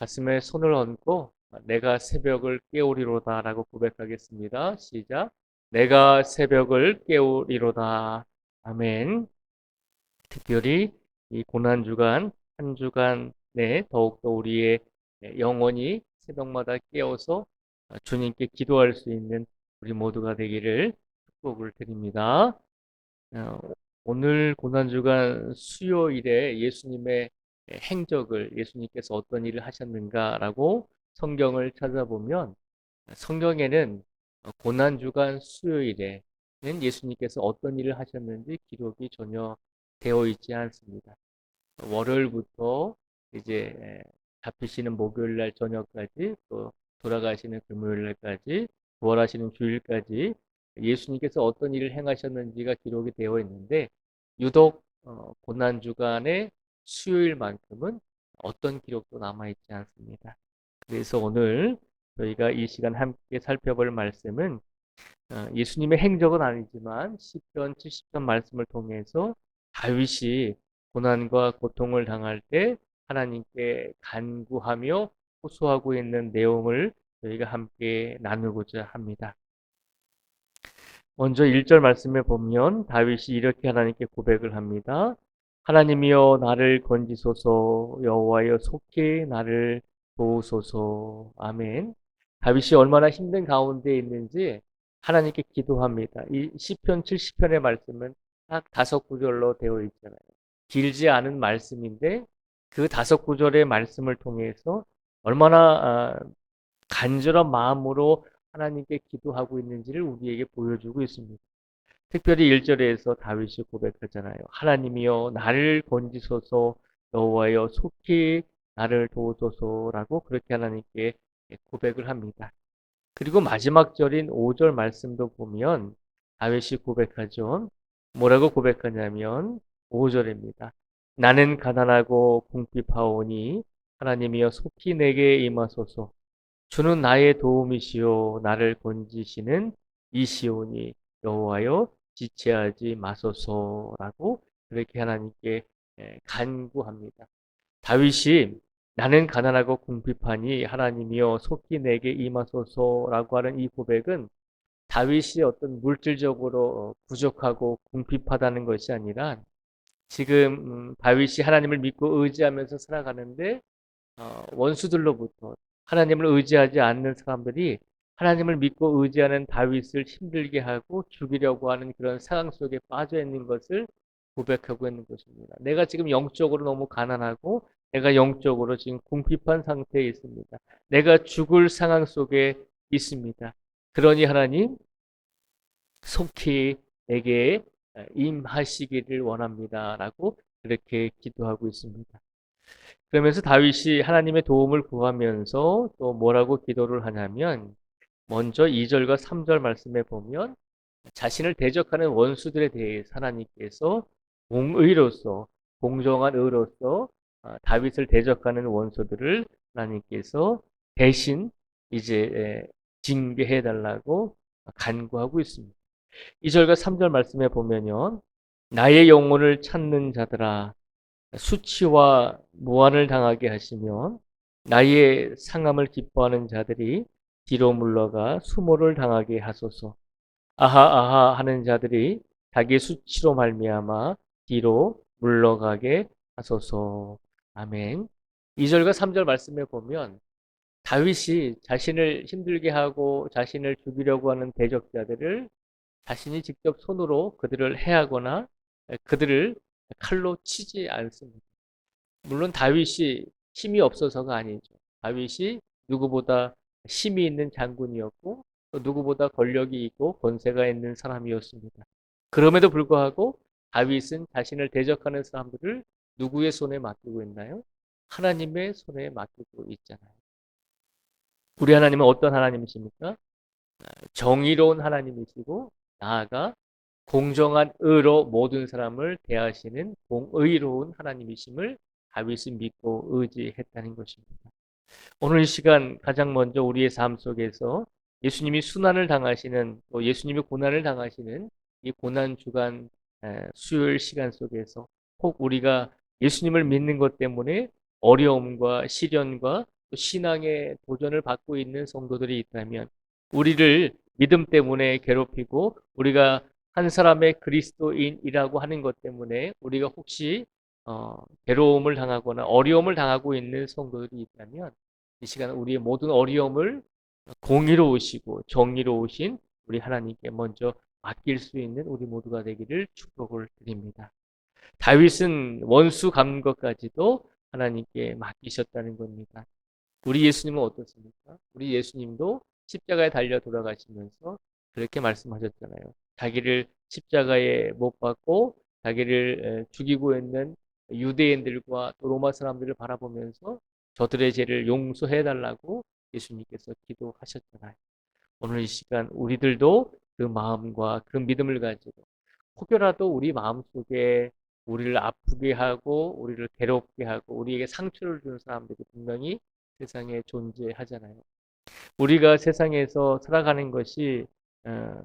가슴에 손을 얹고 내가 새벽을 깨우리로다 라고 고백하겠습니다. 시작. 내가 새벽을 깨우리로다. 아멘. 특별히 이 고난주간, 한 주간 내 더욱더 우리의 영혼이 새벽마다 깨어서 주님께 기도할 수 있는 우리 모두가 되기를 축복을 드립니다. 어, 오늘 고난주간 수요일에 예수님의 행적을 예수님께서 어떤 일을 하셨는가라고 성경을 찾아보면 성경에는 고난주간 수요일에는 예수님께서 어떤 일을 하셨는지 기록이 전혀 되어 있지 않습니다. 월요일부터 이제 잡히시는 목요일 날 저녁까지 또 돌아가시는 금요일 날까지 부활하시는 주일까지 예수님께서 어떤 일을 행하셨는지가 기록이 되어 있는데 유독 고난 주간의 수요일만큼은 어떤 기록도 남아 있지 않습니다. 그래서 오늘 저희가 이 시간 함께 살펴볼 말씀은 예수님의 행적은 아니지만 시편 70편 말씀을 통해서 다윗이 고난과 고통을 당할 때 하나님께 간구하며 호소하고 있는 내용을 저희가 함께 나누고자 합니다. 먼저 1절 말씀에 보면 다윗이 이렇게 하나님께 고백을 합니다. 하나님이여 나를 건지소서, 여호와여 속히 나를 도우소서. 아멘. 다윗이 얼마나 힘든 가운데 있는지 하나님께 기도합니다. 이 시편 70편의 말씀은 딱 5구절로 되어 있잖아요. 길지 않은 말씀인데 그 5구절의 말씀을 통해서 얼마나 간절한 마음으로 하나님께 기도하고 있는지를 우리에게 보여주고 있습니다. 특별히 1절에서 다윗이 고백하잖아요. 하나님이여 나를 건지소서, 여호와여 속히 나를 도우소서라고 그렇게 하나님께 고백을 합니다. 그리고 마지막 절인 5절 말씀도 보면 다윗이 고백하죠. 뭐라고 고백하냐면 5절입니다. 나는 가난하고 궁핍하오니 하나님이여 속히 내게 임하소서. 주는 나의 도움이시요 나를 건지시는 이시오니 여호와여 지체하지 마소서라고 그렇게 하나님께 간구합니다. 다윗이 나는 가난하고 궁핍하니 하나님이여 속히 내게 임하소서라고 하는 이 고백은 다윗이 어떤 물질적으로 부족하고 궁핍하다는 것이 아니라 지금 다윗이 하나님을 믿고 의지하면서 살아가는데 원수들로부터 하나님을 의지하지 않는 사람들이 하나님을 믿고 의지하는 다윗을 힘들게 하고 죽이려고 하는 그런 상황 속에 빠져 있는 것을 고백하고 있는 것입니다. 내가 지금 영적으로 너무 가난하고 내가 영적으로 지금 궁핍한 상태에 있습니다. 내가 죽을 상황 속에 있습니다. 그러니 하나님 속히 내게 임하시기를 원합니다라고 그렇게 기도하고 있습니다. 그러면서 다윗이 하나님의 도움을 구하면서 또 뭐라고 기도를 하냐면 먼저 2절과 3절 말씀에 보면 자신을 대적하는 원수들에 대해 하나님께서 공의로서 공정한 의로서 다윗을 대적하는 원수들을 하나님께서 대신 이제 징계해 달라고 간구하고 있습니다. 2절과 3절 말씀에 보면요. 나의 영혼을 찾는 자들아 수치와 무한을 당하게 하시며 나의 상함을 기뻐하는 자들이 뒤로 물러가 수모를 당하게 하소서. 아하 아하 하는 자들이 자기 수치로 말미암아 뒤로 물러가게 하소서. 아멘. 2절과 3절 말씀에 보면 다윗이 자신을 힘들게 하고 자신을 죽이려고 하는 대적자들을 자신이 직접 손으로 그들을 해하거나 그들을 칼로 치지 않습니다. 물론 다윗이 힘이 없어서가 아니죠. 다윗이 누구보다 힘이 있는 장군이었고 또 누구보다 권력이 있고 권세가 있는 사람이었습니다. 그럼에도 불구하고 다윗은 자신을 대적하는 사람들을 누구의 손에 맡기고 있나요? 하나님의 손에 맡기고 있잖아요. 우리 하나님은 어떤 하나님이십니까? 정의로운 하나님이시고 나아가 공정한 의로 모든 사람을 대하시는 공의로운 하나님이심을 다윗은 믿고 의지했다는 것입니다. 오늘 이 시간 가장 먼저 우리의 삶 속에서 예수님이 순환을 당하시는 또 예수님이 고난을 당하시는 이 고난 주간 수요일 시간 속에서 혹 우리가 예수님을 믿는 것 때문에 어려움과 시련과 또 신앙의 도전을 받고 있는 성도들이 있다면 우리를 믿음 때문에 괴롭히고 우리가 한 사람의 그리스도인이라고 하는 것 때문에 우리가 혹시 괴로움을 당하거나 어려움을 당하고 있는 성도들이 있다면 이 시간 우리의 모든 어려움을 공의로우시고 정의로우신 우리 하나님께 먼저 맡길 수 있는 우리 모두가 되기를 축복을 드립니다. 다윗은 원수 갚는 것까지도 하나님께 맡기셨다는 겁니다. 우리 예수님은 어떻습니까? 우리 예수님도 십자가에 달려 돌아가시면서 그렇게 말씀하셨잖아요. 자기를 십자가에 못 박고 자기를 죽이고 있는 유대인들과 또 로마 사람들을 바라보면서 저들의 죄를 용서해 달라고 예수님께서 기도하셨잖아요. 오늘 이 시간 우리들도 그 마음과 그 믿음을 가지고 혹여라도 우리 마음속에 우리를 아프게 하고 우리를 괴롭게 하고 우리에게 상처를 주는 사람들이 분명히 세상에 존재하잖아요. 우리가 세상에서 살아가는 것이 어,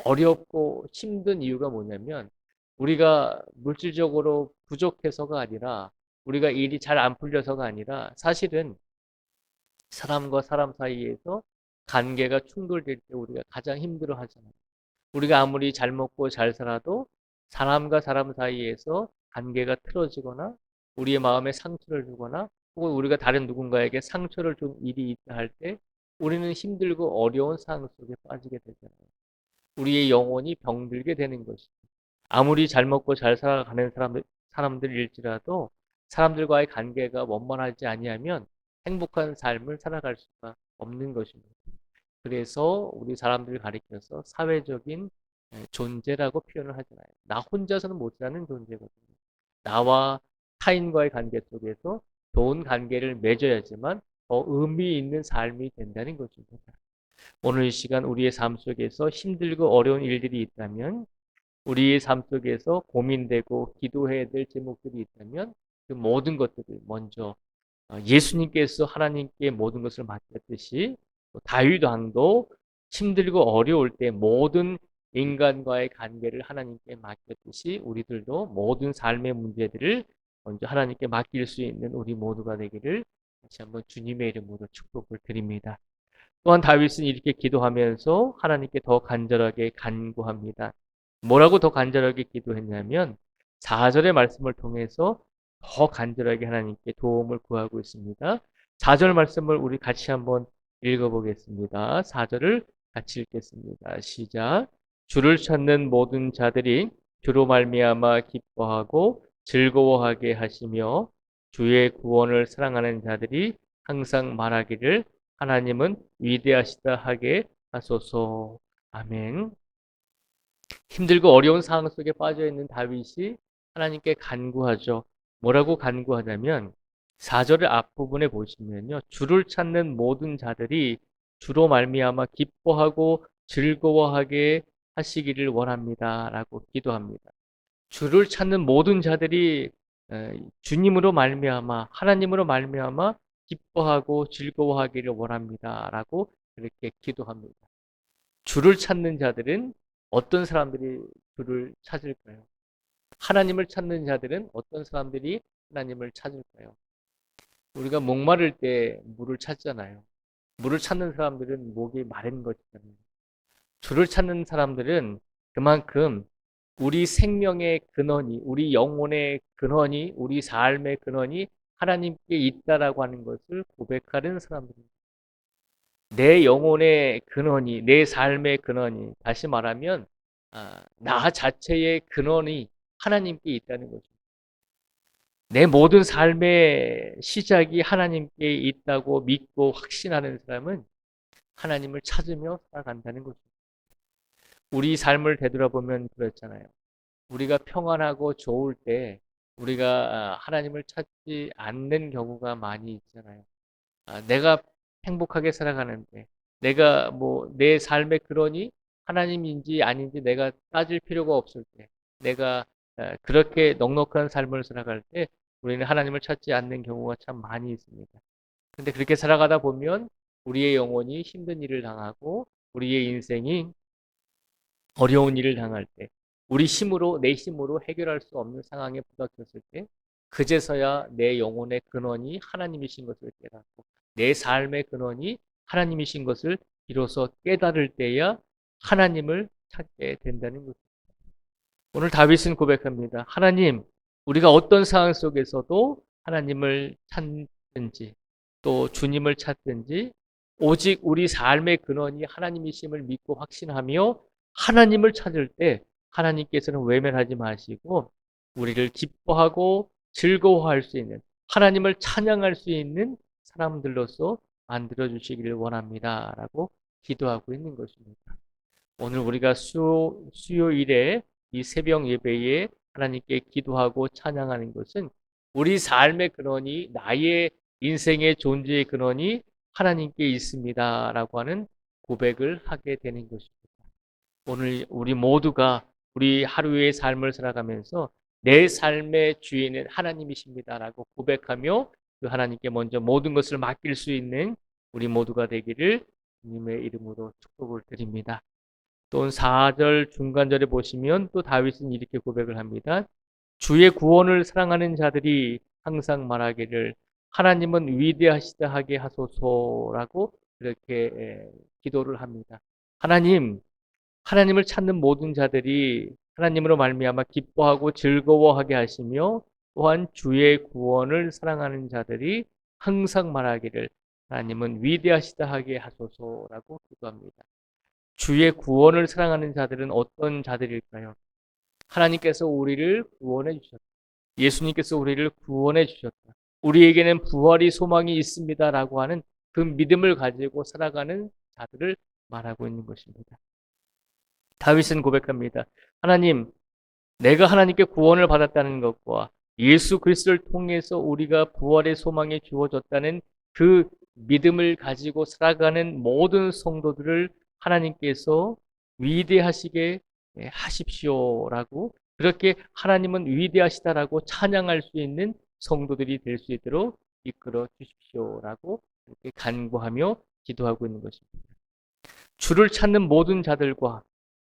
어렵고 힘든 이유가 뭐냐면 우리가 물질적으로 부족해서가 아니라 우리가 일이 잘 안 풀려서가 아니라 사실은 사람과 사람 사이에서 관계가 충돌될 때 우리가 가장 힘들어 하잖아요. 우리가 아무리 잘 먹고 잘 살아도 사람과 사람 사이에서 관계가 틀어지거나 우리의 마음에 상처를 주거나 혹은 우리가 다른 누군가에게 상처를 준 일이 있다 할 때 우리는 힘들고 어려운 상황 속에 빠지게 되잖아요. 우리의 영혼이 병들게 되는 것이죠. 아무리 잘 먹고 잘 살아가는 사람들일지라도 사람들과의 관계가 원만하지 아니하면 행복한 삶을 살아갈 수가 없는 것입니다. 그래서 우리 사람들을 가리켜서 사회적인 존재라고 표현을 하잖아요. 나 혼자서는 못 사는 존재거든요. 나와 타인과의 관계 속에서 좋은 관계를 맺어야지만 더 의미 있는 삶이 된다는 것입니다. 오늘 이 시간 우리의 삶 속에서 힘들고 어려운 일들이 있다면 우리의 삶 속에서 고민되고 기도해야 될 제목들이 있다면 그 모든 것들을 먼저 예수님께서 하나님께 모든 것을 맡겼듯이 다윗 왕도 힘들고 어려울 때 모든 인간과의 관계를 하나님께 맡겼듯이 우리들도 모든 삶의 문제들을 먼저 하나님께 맡길 수 있는 우리 모두가 되기를 다시 한번 주님의 이름으로 축복을 드립니다. 또한 다윗은 이렇게 기도하면서 하나님께 더 간절하게 간구합니다. 뭐라고 더 간절하게 기도했냐면 4절의 말씀을 통해서 더 간절하게 하나님께 도움을 구하고 있습니다. 4절 말씀을 우리 같이 한번 읽어보겠습니다. 4절을 같이 읽겠습니다. 시작. 주를 찾는 모든 자들이 주로 말미암아 기뻐하고 즐거워하게 하시며 주의 구원을 사랑하는 자들이 항상 말하기를 하나님은 위대하시다 하게 하소서. 아멘. 힘들고 어려운 상황 속에 빠져 있는 다윗이 하나님께 간구하죠. 뭐라고 간구하냐면 4절의 앞부분에 보시면요. 주를 찾는 모든 자들이 주로 말미암아 기뻐하고 즐거워하게 하시기를 원합니다라고 기도합니다. 주를 찾는 모든 자들이 주님으로 말미암아 하나님으로 말미암아 기뻐하고 즐거워하기를 원합니다라고 그렇게 기도합니다. 주를 찾는 자들은 어떤 사람들이 주를 찾을까요? 하나님을 찾는 자들은 어떤 사람들이 하나님을 찾을까요? 우리가 목마를 때 물을 찾잖아요. 물을 찾는 사람들은 목이 마른 것이잖아요. 주를 찾는 사람들은 그만큼 우리 생명의 근원이, 우리 영혼의 근원이, 우리 삶의 근원이 하나님께 있다라고 하는 것을 고백하는 사람들입니다. 내 영혼의 근원이, 내 삶의 근원이, 다시 말하면 나 자체의 근원이 하나님께 있다는 거죠. 내 모든 삶의 시작이 하나님께 있다고 믿고 확신하는 사람은 하나님을 찾으며 살아간다는 거죠. 우리 삶을 되돌아보면 그렇잖아요. 우리가 평안하고 좋을 때 우리가 하나님을 찾지 않는 경우가 많이 있잖아요. 내가 행복하게 살아가는데 내가 뭐 내 삶의 근원이 하나님인지 아닌지 내가 따질 필요가 없을 때 내가 그렇게 넉넉한 삶을 살아갈 때 우리는 하나님을 찾지 않는 경우가 참 많이 있습니다. 근데 그렇게 살아가다 보면 우리의 영혼이 힘든 일을 당하고 우리의 인생이 어려운 일을 당할 때 우리 힘으로 내 힘으로 해결할 수 없는 상황에 부닥쳤을 때 그제서야 내 영혼의 근원이 하나님이신 것을 깨닫고 내 삶의 근원이 하나님이신 것을 비로소 깨달을 때야 하나님을 찾게 된다는 것입니다. 오늘 다윗은 고백합니다. 하나님, 우리가 어떤 상황 속에서도 하나님을 찾든지 또 주님을 찾든지 오직 우리 삶의 근원이 하나님이심을 믿고 확신하며 하나님을 찾을 때 하나님께서는 외면하지 마시고 우리를 기뻐하고 즐거워할 수 있는 하나님을 찬양할 수 있는 사람들로서 만들어 주시기를 원합니다. 라고 기도하고 있는 것입니다. 오늘 우리가 수요일에 이 새벽 예배에 하나님께 기도하고 찬양하는 것은 우리 삶의 근원이 나의 인생의 존재의 근원이 하나님께 있습니다라고 하는 고백을 하게 되는 것입니다. 오늘 우리 모두가 우리 하루의 삶을 살아가면서 내 삶의 주인은 하나님이십니다라고 고백하며 그 하나님께 먼저 모든 것을 맡길 수 있는 우리 모두가 되기를 주님의 이름으로 축복을 드립니다. 또 4절 중간절에 보시면 또 다윗은 이렇게 고백을 합니다. 주의 구원을 사랑하는 자들이 항상 말하기를 하나님은 위대하시다 하게 하소서라고 이렇게 기도를 합니다. 하나님을 찾는 모든 자들이 하나님으로 말미암아 기뻐하고 즐거워하게 하시며 또한 주의 구원을 사랑하는 자들이 항상 말하기를 하나님은 위대하시다 하게 하소서라고 기도합니다. 주의 구원을 사랑하는 자들은 어떤 자들일까요? 하나님께서 우리를 구원해 주셨다. 예수님께서 우리를 구원해 주셨다. 우리에게는 부활이 소망이 있습니다라고 하는 그 믿음을 가지고 살아가는 자들을 말하고 있는 것입니다. 다윗은 고백합니다. 하나님, 내가 하나님께 구원을 받았다는 것과 예수 그리스도를 통해서 우리가 부활의 소망이 주어졌다는 그 믿음을 가지고 살아가는 모든 성도들을 하나님께서 위대하시게 하십시오라고 그렇게 하나님은 위대하시다라고 찬양할 수 있는 성도들이 될 수 있도록 이끌어 주십시오라고 이렇게 간구하며 기도하고 있는 것입니다. 주를 찾는 모든 자들과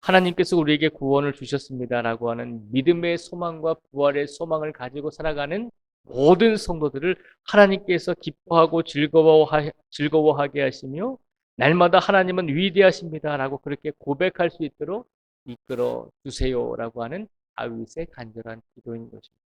하나님께서 우리에게 구원을 주셨습니다라고 하는 믿음의 소망과 부활의 소망을 가지고 살아가는 모든 성도들을 하나님께서 기뻐하고 즐거워하게 하시며 날마다 하나님은 위대하십니다라고 그렇게 고백할 수 있도록 이끌어 주세요라고 하는 다윗의 간절한 기도인 것입니다.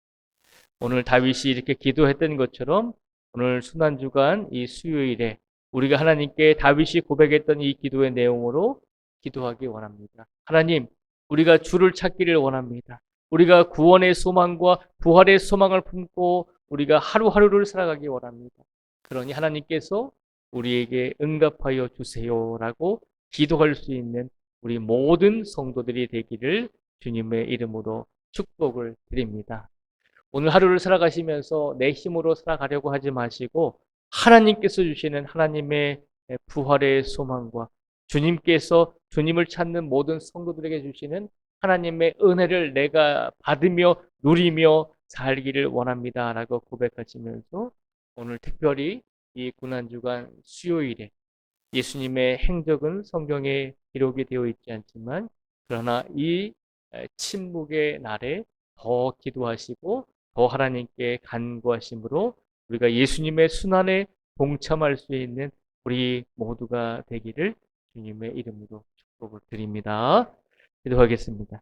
오늘 다윗이 이렇게 기도했던 것처럼 오늘 순환주간 이 수요일에 우리가 하나님께 다윗이 고백했던 이 기도의 내용으로 기도하기 원합니다. 하나님, 우리가 주를 찾기를 원합니다. 우리가 구원의 소망과 부활의 소망을 품고 우리가 하루하루를 살아가기 원합니다. 그러니 하나님께서 우리에게 응답하여 주세요라고 기도할 수 있는 우리 모든 성도들이 되기를 주님의 이름으로 축복을 드립니다. 오늘 하루를 살아가시면서 내 힘으로 살아가려고 하지 마시고 하나님께서 주시는 하나님의 부활의 소망과 주님께서 주님을 찾는 모든 성도들에게 주시는 하나님의 은혜를 내가 받으며 누리며 살기를 원합니다라고 고백하시면서 오늘 특별히 이 고난주간 수요일에 예수님의 행적은 성경에 기록이 되어 있지 않지만 그러나 이 침묵의 날에 더 기도하시고 더 하나님께 간구하심으로 우리가 예수님의 순환에 동참할 수 있는 우리 모두가 되기를 주님의 이름으로 축복을 드립니다. 기도하겠습니다.